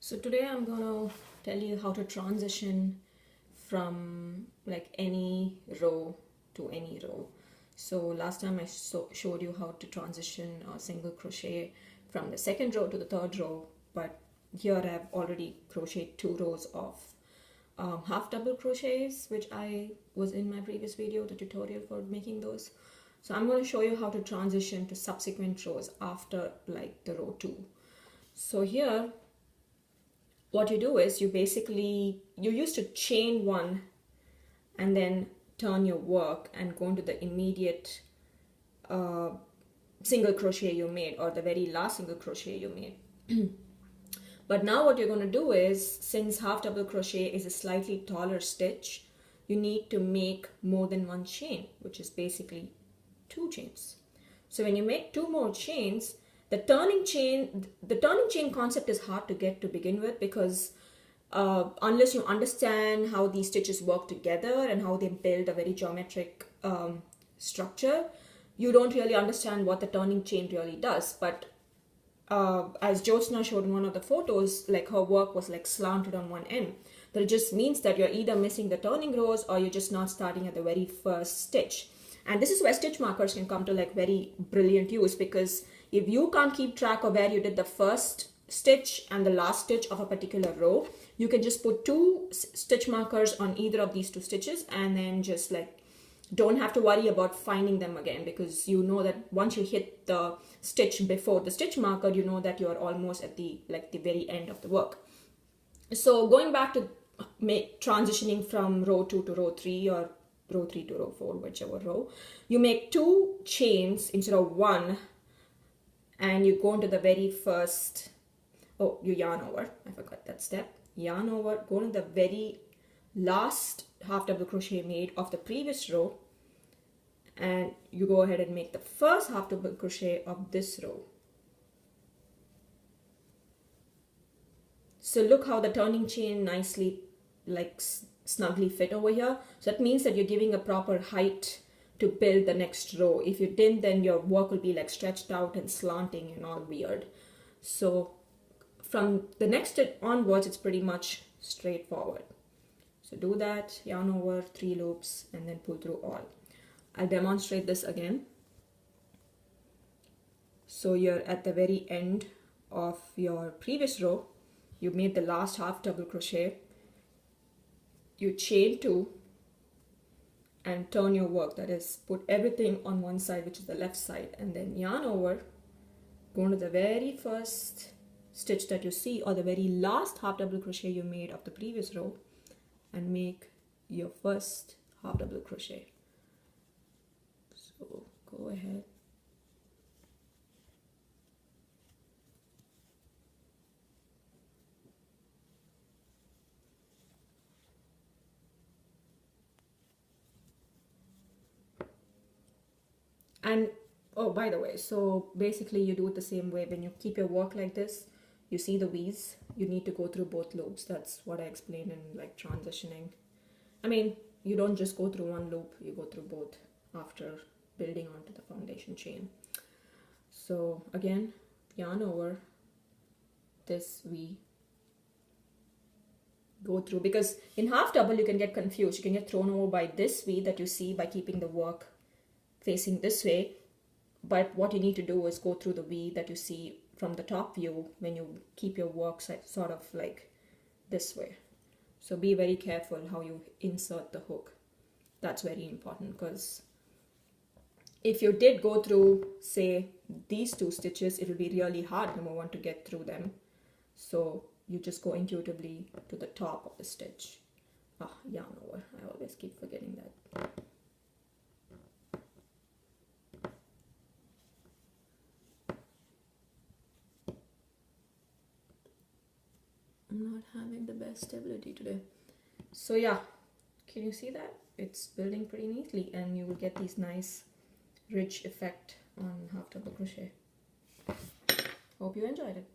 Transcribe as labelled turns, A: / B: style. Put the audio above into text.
A: So today I'm gonna tell you how to transition from like any row to any row. So last time I showed you how to transition a single crochet from the second row to the third row, but here I've already crocheted 2 rows of half double crochets, which I was in my previous video, the tutorial for making those. So I'm going to show you how to transition to subsequent rows after like the row 2. So here what you do is you used to chain 1 and then turn your work and go into the immediate single crochet you made, or the very last single crochet you made. But now what you're going to do is, since half double crochet is a slightly taller stitch, you need to make more than 1 chain, which is basically 2 chains. So when you make 2 more chains, the turning chain concept is hard to get to begin with, because unless you understand how these stitches work together and how they build a very geometric structure, you don't really understand what the turning chain really does. But as Jyotsna showed in one of the photos, like her work was like slanted on one end. That just means that you're either missing the turning rows or you're just not starting at the very first stitch. And this is where stitch markers can come to like very brilliant use, because if you can't keep track of where you did the first stitch and the last stitch of a particular row, you can just put 2 stitch markers on either of these 2 stitches, and then just like don't have to worry about finding them again, because you know that once you hit the stitch before the stitch marker, you know that you're almost at the very end of the work. So going back to transitioning from row 2 to row 3, or row 3 to row 4, whichever row, you make 2 chains instead of 1, and you go into the very first, you yarn over, I forgot that step, yarn over, go into the very last half double crochet made of the previous row, and you go ahead and make the first half double crochet of this row. So look how the turning chain nicely like snugly fit over here. So that means that you're giving a proper height to build the next row. If you didn't, then your work will be like stretched out and slanting and all weird. So from the next stitch onwards, it's pretty much straightforward. So do that, yarn over 3 loops, and then pull through all. I'll demonstrate this again. So you're at the very end of your previous row. You made the last half double crochet. You chain 2 and turn your work, that is, put everything on one side, which is the left side, and then yarn over, go into the very first stitch that you see, or the very last half double crochet you made of the previous row, and make your first half double crochet. So go ahead. And oh, by the way, so basically you do it the same way. When you keep your work like this, you see the V's, you need to go through both loops. That's what I explained in like transitioning. I mean, you don't just go through one loop, you go through both after building onto the foundation chain. So again, yarn over this V, go through, because in half double you can get confused. You can get thrown over by this V that you see by keeping the work facing this way, but what you need to do is go through the V that you see from the top view when you keep your work sort of like this way. So be very careful how you insert the hook. That's very important, because if you did go through, say, these 2 stitches, it will be really hard, number 1, to get through them. So you just go intuitively to the top of the stitch. Yarn over, I always keep forgetting that. I'm not having the best stability today. So yeah, can you see that? It's building pretty neatly, and you will get these nice rich effect on half double crochet. Hope you enjoyed it.